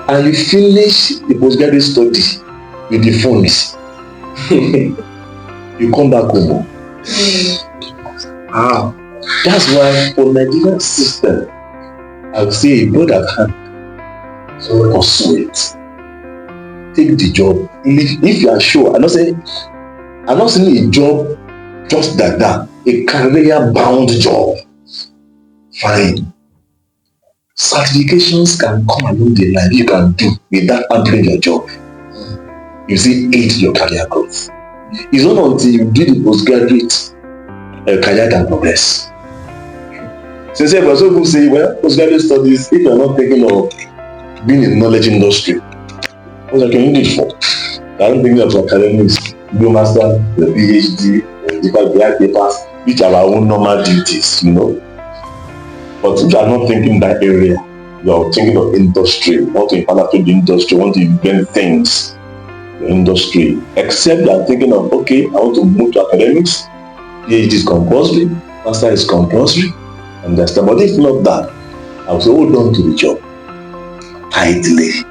and you finish the postgraduate study with the funds, you come back home. That's why for Nigerian system, I would say a brother can pursue it. Take the job. If you are sure, I'm not saying a job just like that, a career bound job. Fine. Certifications can come along the line you can do without hampering your job. You see, aid your career growth. It's not until you do the postgraduate career can progress. Since some people say, well, postgraduate studies, if you're not thinking of being in the knowledge industry, what can you do it for? I don't think that's academics, do master, the PhD, 55 behind papers, which are our own normal duties, you know. But if you are not thinking that area, you are thinking of industry, you want to penetrate the industry, you want to invent things, the industry, except you are thinking of, okay, I want to move to academics, PhD is compulsory, master is compulsory, understand. But if not that, I will say, hold on to the job tightly.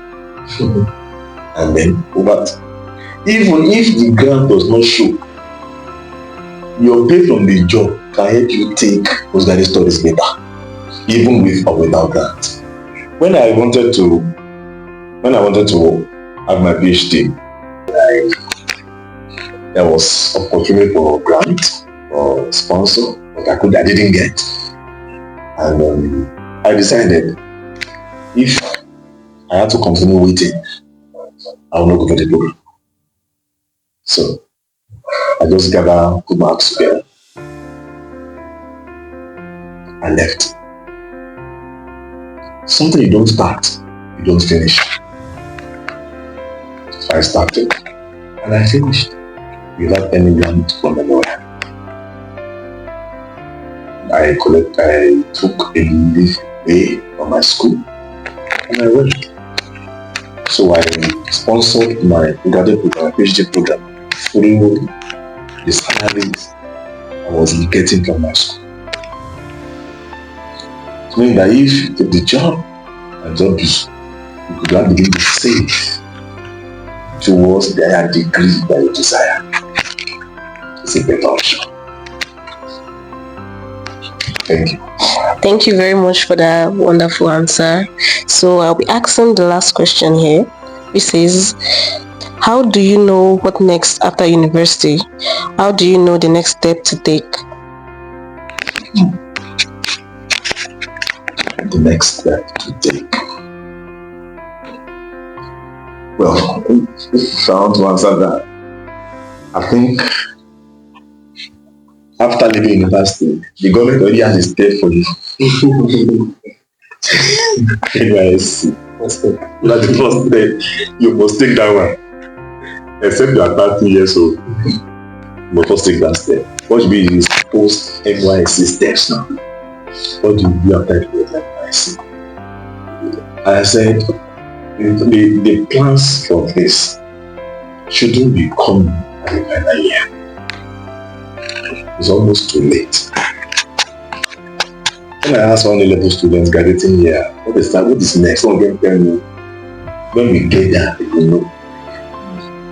And then, what? Even if the grant does not show, your pay from the job can help you take postgraduate studies later, even with or without grant. When I wanted to have my PhD, there was opportunity for grant or sponsor, but I didn't get. And I decided if I had to continue waiting, I will not go for the program. So I just gathered the marks together. I left. Something you don't start, you don't finish. So I started and I finished without any grant from anywhere. I took a leave away from my school and I went. So I sponsored my graduate program, PhD program through the salaries I was getting from my school. It means that if you take the job and job you could now begin to save towards the higher degree that you desire. It's a better option. Thank you. Thank you very much for that wonderful answer. So I'll be asking the last question here, which says, how do you know what next after university? How do you know the next step to take? The next step to take. Well, if I want to answer that, I think after leaving university, the government already has a step for you. NYSC. That's the first step. You must take that one. Except you are 30 years old. You must first take that step. What should be is post NYSC steps now? What do you do after you get NYSC? I said, the plans for this shouldn't be coming at the final year. It's almost too late. When I ask ONLIFE students graduating here, what is next? Some of them tell me, when we get there, you will know.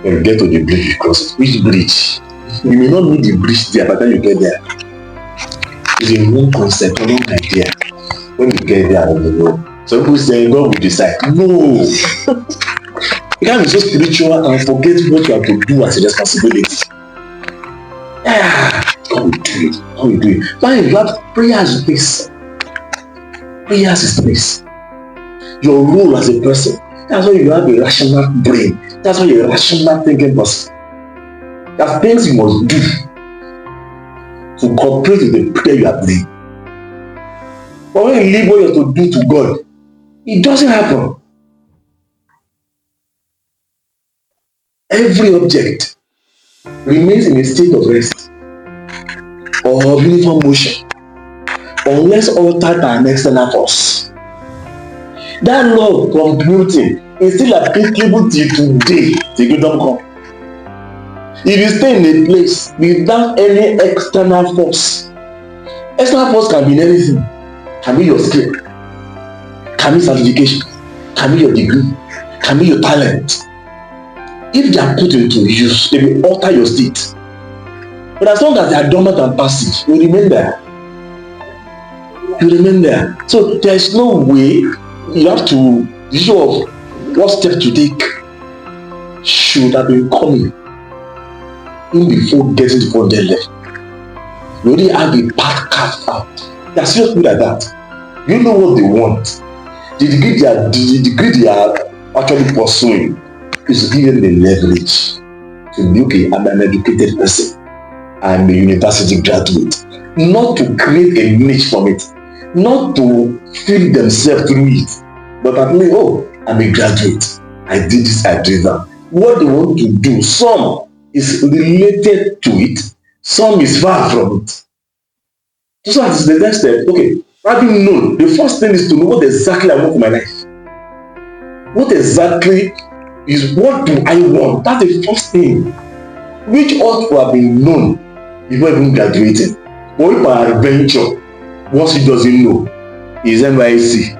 When we get to the bridge, we cross it. Which bridge? You may not need the bridge there, but then you get there. It's a wrong concept, a wrong idea. When you get there, you will know. Some people say, God will decide. No! You can't be so spiritual and forget what you have to do as a responsibility. God will do it. God will do it. Why you have prayers is this? Prayers is this. Your role as a person. That's why you have a rational brain. That's why you're a rational thinking person. There are things you must do to cooperate with the prayer you are praying. But when you leave what you have to do to God, it doesn't happen. Every object remains in a state of rest or uniform motion unless altered by an external force. That law of computing is still applicable till today, till kingdom come. If you stay in a place without any external force can be anything. Can be your skill, can be certification, can be your degree, can be your talent. If they are put into use, they will alter your state. But as long as they are dormant and passive, you remain there. You remain there. So there is no way. You have to, the issue of what step to take should have been coming in before getting to the level. You already have a path carved out. They are serious people like that. You know what they want. The degree they are actually pursuing is to give them the leverage to be, okay, I'm an educated person. I'm a university graduate. Not to create a niche from it. Not to feed themselves through it. But at least, oh, I'm a graduate. I did this, I did that. What they want to do, some is related to it, Some is far from it. So that's the next step. Okay, having known, the first thing is to know what exactly I want for my life. What exactly is, what do I want? That's the first thing, which ought to have been known before even graduating. But if our adventure, what he doesn't know is NYC,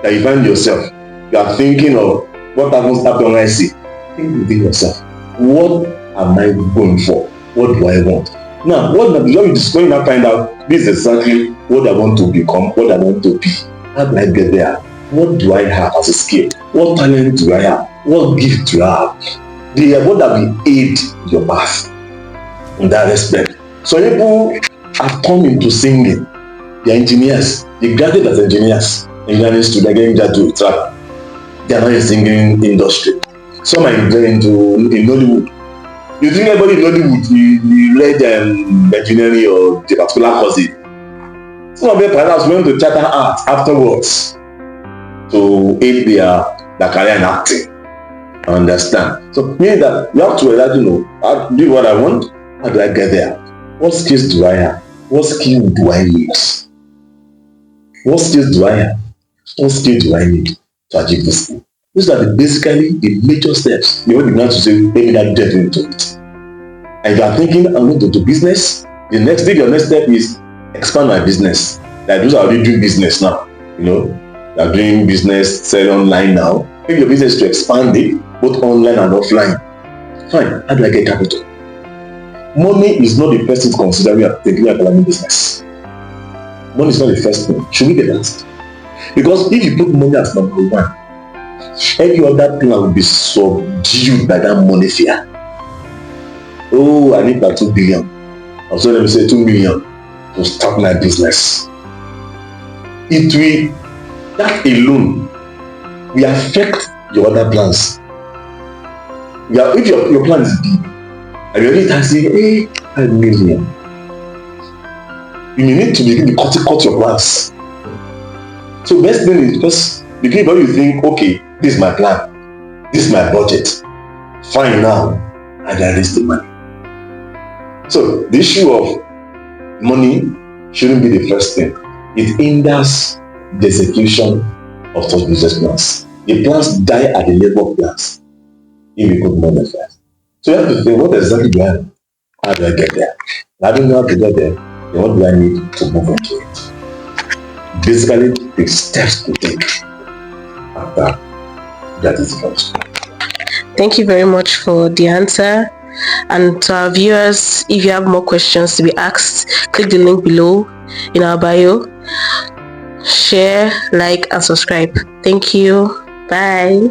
that you find yourself, you are thinking of what happens after NYC. Think within yourself, what am I going for? What do I want? Now, when you now find out this is exactly what I want to become, what I want to be, how do I get there? What do I have as a skill? What talent do I have? What gift do I have? What that will aid your path in that respect. So people have come into singing. They are engineers. They graduate as engineers. Engineering students, they're getting graduate track. They are not in the singing industry. Some are into in Nollywood. You think everybody in Nollywood we read engineering or the particular course? Some of them perhaps went to theater art afterwards to aid their career in acting. I understand. So meaning that you have to let how do what I want, how do I get there? What skills do I have? What skill do I need? What skills do I have? What skill do I need to achieve this thing? These are basically the major steps. You want to say, maybe that get into it. And if you are thinking, I'm going to do business, your next step is expand my business. Like those are already doing business now. You are doing business, sell online now. Make your business to expand it, both online and offline. Fine, how do I get capital? Money is not the first thing to consider when you are thinking about running business. Money is not the first thing. Should we get asked? Because if you put money as number one, every other plan will be subdued by that money fear. Oh, I need that 2 billion. Also, let me say 2 million to start my business. That alone will affect your other plans. If your plan is big, and you already start saying, hey, 5 million, you need to begin to cut your plans. So best thing is just begin when you think, okay, this is my plan, this is my budget. Fine now, I can raise the money. So the issue of money shouldn't be the first thing. It hinders the execution of such business plans. The plans die at the level of plans if you put money first. So you have to think, what exactly do I have? How do I get there? I don't know how to get there. Then what do I need to move into it? Basically, the steps to take after that is first. Thank you very much for the answer. And to our viewers, if you have more questions to be asked, click the link below in our bio. Share, like, and subscribe. Thank you. Bye.